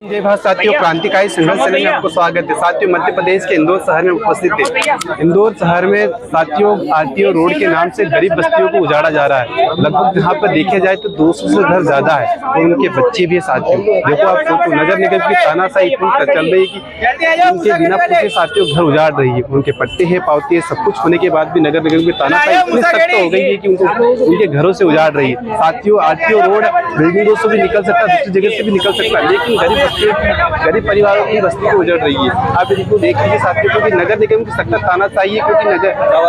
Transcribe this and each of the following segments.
जय भारत साथियों, क्रांतिकारी संघर्ष चैनल में आपको स्वागत है। साथियों, मध्य प्रदेश के इंदौर शहर में उपस्थित है। इंदौर शहर में साथियों आरटीओ रोड के नाम से गरीब बस्तियों को उजाड़ा जा रहा है। लगभग यहाँ पर देखा जाए तो 200 से घर ज्यादा है और उनके बच्चे भी है। साथियों देखो, आप सोचो, नगर निगम की तानाशाही इतनी चल रही है कि उनके बिना पूछे साथियों घर उजाड़ रही है। उनके पट्टे है, पावती है, सब कुछ होने के बाद भी नगर निगम की तानाशाही इतनी सख्त हो गई है कि उनको उनके घरों से उजाड़ रही है। साथियों, आरटीओ रोड बिल्डिंगों से भी निकल सकता है, दूसरी जगह से भी निकल सकता है, लेकिन गरीब परिवारों की बस्ती को उजड़ रही है। आप इनको देख लीजिए साथियों, क्योंकि नगर निगम की सख्त तानाशाही है, क्योंकि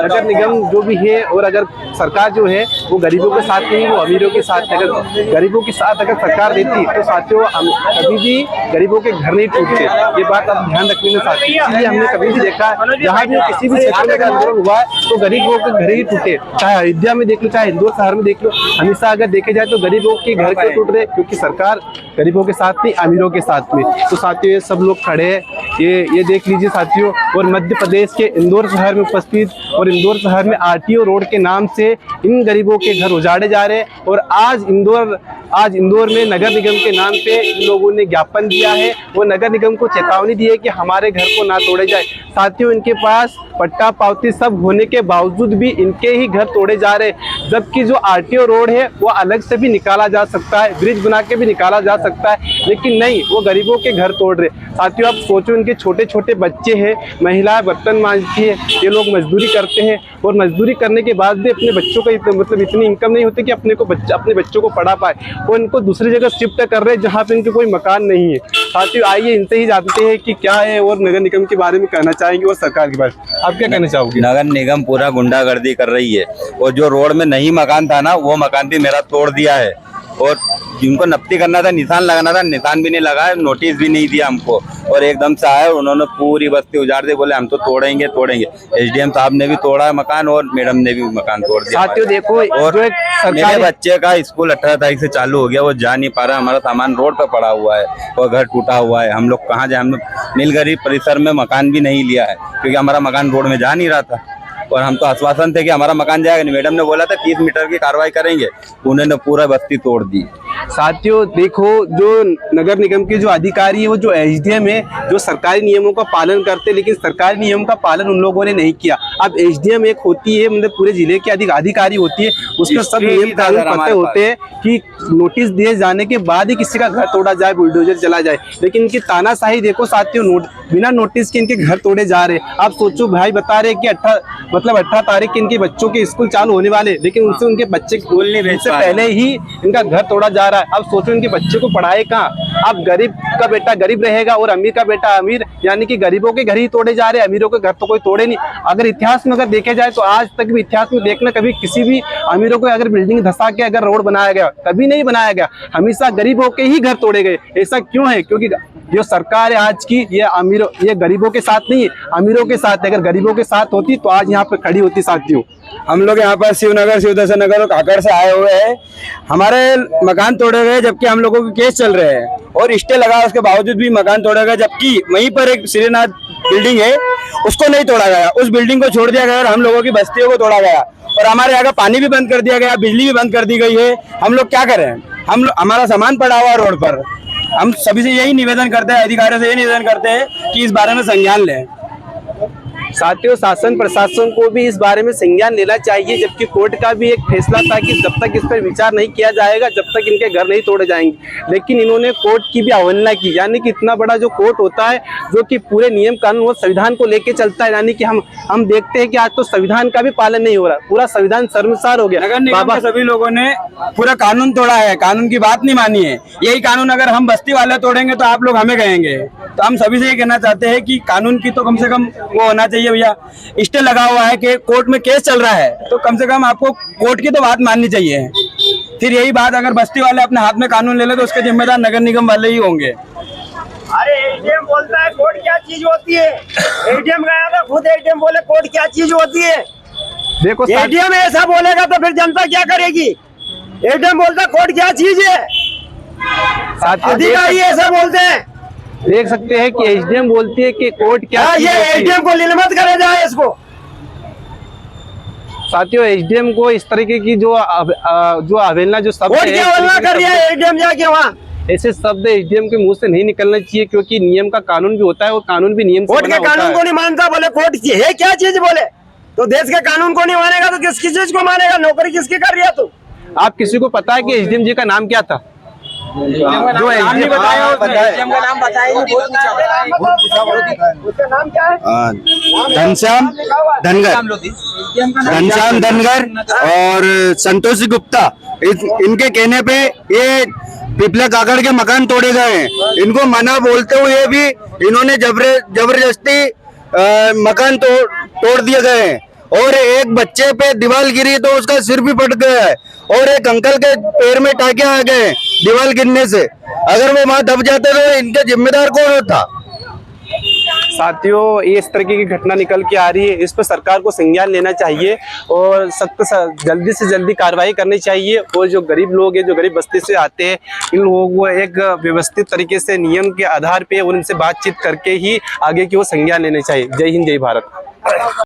नगर निगम जो भी है, और अगर सरकार जो है वो गरीबों के साथ नहीं, वो अमीरों के साथ। अगर गरीबों के साथ अगर सरकार देती तो साथियों कभी भी गरीबों के घर नहीं टूटते। ये बात आप ध्यान रखने में साथी, इसलिए हमने कभी भी देखा जहाँ भी किसी भी क्षेत्र में आंदोलन हुआ है तो गरीबों के घर ही टूटे। चाहे अयोध्या में देख लो, चाहे इंदौर शहर में देख लो, हमेशा अगर देखे जाए तो गरीबों के घर क्यों टूट रहे, क्योंकि सरकार गरीबों के साथ नहीं, अमीरों के साथ में। तो साथियों ये सब लोग खड़े हैं, ये देख लीजिए साथियों। और मध्य प्रदेश के इंदौर शहर में उपस्थित, और इंदौर शहर में आरटीओ रोड के नाम से इन गरीबों के घर उजाड़े जा रहे हैं। और आज इंदौर में नगर निगम के नाम पे इन लोगों ने ज्ञापन दिया है, वो नगर निगम को चेतावनी दी है कि हमारे घर को ना तोड़े जाए। साथियों, इनके पास पट्टा पावती सब होने के बावजूद भी इनके ही घर तोड़े जा रहे हैं, जबकि जो आरटीओ रोड है वो अलग से भी निकाला जा सकता है, ब्रिज बना के भी निकाला जा सकता है, लेकिन नहीं, वो गरीबों के घर तोड़ रहे। साथियों आप सोचो, इनके छोटे छोटे बच्चे हैं, महिलाएं बर्तन मांजती है, ये लोग मजदूरी करते हैं, और मजदूरी करने के बाद भी अपने बच्चों का मतलब इतनी इनकम नहीं होती कि अपने बच्चों को पढ़ा पाए, वो इनको दूसरी जगह शिफ्ट कर रहे हैं जहाँ पे इनके कोई मकान नहीं है। साथियों आइए इनसे ही जानते हैं कि क्या है और नगर निगम के बारे में कहना चाहेंगे और सरकार के बारे में आप क्या कहना चाहोगे। नगर निगम पूरा गुंडागर्दी कर रही है, और जो रोड में नहीं मकान था ना, वो मकान भी मेरा तोड़ दिया है, और जिनको नफ्ती करना था, निशान लगाना था, निशान भी नहीं लगाया, नोटिस भी नहीं दिया हमको, और एकदम से आए उन्होंने पूरी बस्ती उजाड़ दी, बोले हम तो तोड़ेंगे। एसडीएम साहब ने भी तोड़ा मकान और मैडम ने भी मकान तोड़ दिया। साथियों देखो, और मेरे बच्चे का स्कूल 18 तारीख से चालू हो गया, वो जा नहीं पा रहा, हमारा सामान रोड पे पड़ा हुआ है और घर टूटा हुआ है। हम लोग कहाँ जाए, हम लोग नीलगिरी परिसर में मकान भी नहीं लिया है, क्योंकि हमारा मकान रोड में जा नहीं रहा था, और हम तो आश्वासन थे कि हमारा मकान जाएगा नहीं। मैडम ने बोला था 30 मीटर की कार्रवाई करेंगे, उन्होंने पूरा बस्ती तोड़ दी। साथियों देखो, जो नगर निगम के जो अधिकारी है, वो जो एसडीएम है, जो सरकारी नियमों का पालन करते, लेकिन सरकारी नियम का पालन उन लोगों ने नहीं किया। अब एसडीएम एक होती है, मतलब पूरे जिले की अधिकारी होती है, उसके सब नियम कानून पते होते हैं कि नोटिस दिए जाने के बाद ही किसी का घर तोड़ा जाए, बुलडोजर चला जाए, लेकिन इनकी तानाशाही देखो साथियों, बिना नोटिस के इनके घर तोड़े जा रहे हैं। आप सोचो, भाई बता रहे कि 18 तारीख के इनके बच्चों के स्कूल चालू होने वाले, लेकिन उनसे उनके बच्चे स्कूल नहीं भेजने से पहले ही इनका घर तोड़ा जा रहा है। अब सोचो इनके बच्चे को पढ़ाए कहाँ। अब गरीब का बेटा गरीब रहेगा और अमीर का बेटा अमीर, यानी कि गरीबों के घर ही तोड़े जा रहे हैं, अमीरों के घर तो कोई तोड़े नहीं। अगर इतिहास में अगर देखे जाए तो आज तक भी इतिहास में देखना, कभी किसी भी अमीरों को अगर बिल्डिंग धंसा के अगर रोड बनाया गया, कभी नहीं बनाया गया, हमेशा गरीबों के ही घर तोड़े गए। ऐसा क्यों है? क्योंकि जो सरकार है आज की, ये गरीबों के साथ नहीं है, अमीरों के साथ है। अगर गरीबों के साथ होती तो आज यहाँ पे खड़ी होती। साथियों हम लोग यहाँ पर शिवनगर, शिवदर्शन नगर और काकर से आए हुए हैं। हमारे मकान तोड़े गए, जबकि हम लोगों के केस चल रहे हैं, और स्टे लगा, उसके बावजूद भी मकान तोड़े गए, जबकि वहीं पर एक श्रीनाथ बिल्डिंग है, उसको नहीं तोड़ा गया, उस बिल्डिंग को छोड़ दिया गया और हम लोगों की बस्तियों को तोड़ा गया, और हमारे यहाँ का पानी भी बंद कर दिया गया, बिजली भी बंद कर दी गई है। हम लोग क्या करें? हमारा सामान पड़ा हुआ है रोड पर। हम सभी से यही निवेदन करते हैं, अधिकारियों से यही निवेदन करते हैं कि इस बारे में संज्ञान लें। साथियों शासन प्रशासन को भी इस बारे में संज्ञान लेना चाहिए, जबकि कोर्ट का भी एक फैसला था कि जब तक इस पर विचार नहीं किया जाएगा, जब तक इनके घर नहीं तोड़े जाएंगे। लेकिन इन्होंने कोर्ट की भी अवहेलना की, यानी कि इतना बड़ा जो कोर्ट होता है, जो कि पूरे नियम कानून और संविधान को लेके चलता है, यानी कि हम देखते हैं कि आज तो संविधान का भी पालन नहीं हो रहा, पूरा संविधान शर्मसार हो गया। नगर निगम के सभी लोगों ने पूरा कानून तोड़ा है, कानून की बात नहीं मानी है। यही कानून अगर हम बस्ती वाले तोड़ेंगे तो आप लोग हमें कहेंगे। तो हम सभी से ये कहना चाहते हैं कि कानून की तो कम से कम वो होना चाहिए भैया। स्टे लगा हुआ है कि कोर्ट में केस चल रहा है, तो कम से कम आपको कोर्ट की तो बात माननी चाहिए। फिर यही बात अगर बस्ती वाले अपने हाथ में कानून ले ले तो उसके जिम्मेदार नगर निगम वाले ही होंगे। अरे एटीएम बोलता है कोर्ट क्या चीज होती है। एटीएम गया था, खुद एटीएम बोले कोर्ट क्या चीज होती है। देखो एटीएम ऐसा बोलेगा तो फिर जनता क्या करेगी। एटीएम बोलता कोर्ट क्या चीज है, अधिकारी ऐसा बोलते हैं। देख सकते हैं कि एसडीएम बोलती है कि कोर्ट क्या, ये एटीएम को निलंबित करे जाए इसको। साथियों एसडीएम को इस तरीके की जो अवहेलना जो सब कोर्ट क्या अवहेलना कर रही है एटीएम जाके वहाँ। ऐसे शब्द एसडीएम के मुंह से नहीं निकलना चाहिए, क्योंकि नियम का कानून भी होता है और कानून भी नियम से कोर्ट बना के होता कानून है। को नहीं मानता, बोले कोर्ट की है क्या चीज, बोले तो देश के कानून को नहीं मानेगा तो किसकी चीज को मानेगा? नौकरी किसकी कर रही है तू? आप किसी को पता है कि एसडीएम जी का नाम क्या था? जो एसडीएम उसका नाम क्या है? घनश्याम धनगर और संतोषी गुप्ता, इनके कहने पे ये पिपला काकड़ के मकान तोड़े गए हैं। इनको मना बोलते हुए भी इन्होंने जबरदस्ती मकान तोड़ दिए गए हैं। और एक बच्चे पे दीवार गिरी तो उसका सिर भी फट गया है, और एक अंकल के पैर में टाके आ गए हैं दीवार गिरने से। अगर वो वहां दब जाते तो इनके जिम्मेदार कौन होता? साथियों, ये इस तरीके की घटना निकल के आ रही है, इस पर सरकार को संज्ञान लेना चाहिए और सख्त जल्दी से जल्दी कार्रवाई करनी चाहिए। और जो गरीब लोग हैं, जो गरीब बस्ती से आते हैं, इन लोगों को एक व्यवस्थित तरीके से नियम के आधार पे उनसे बातचीत करके ही आगे की ओर संज्ञान लेने चाहिए। जय हिंद, जय भारत।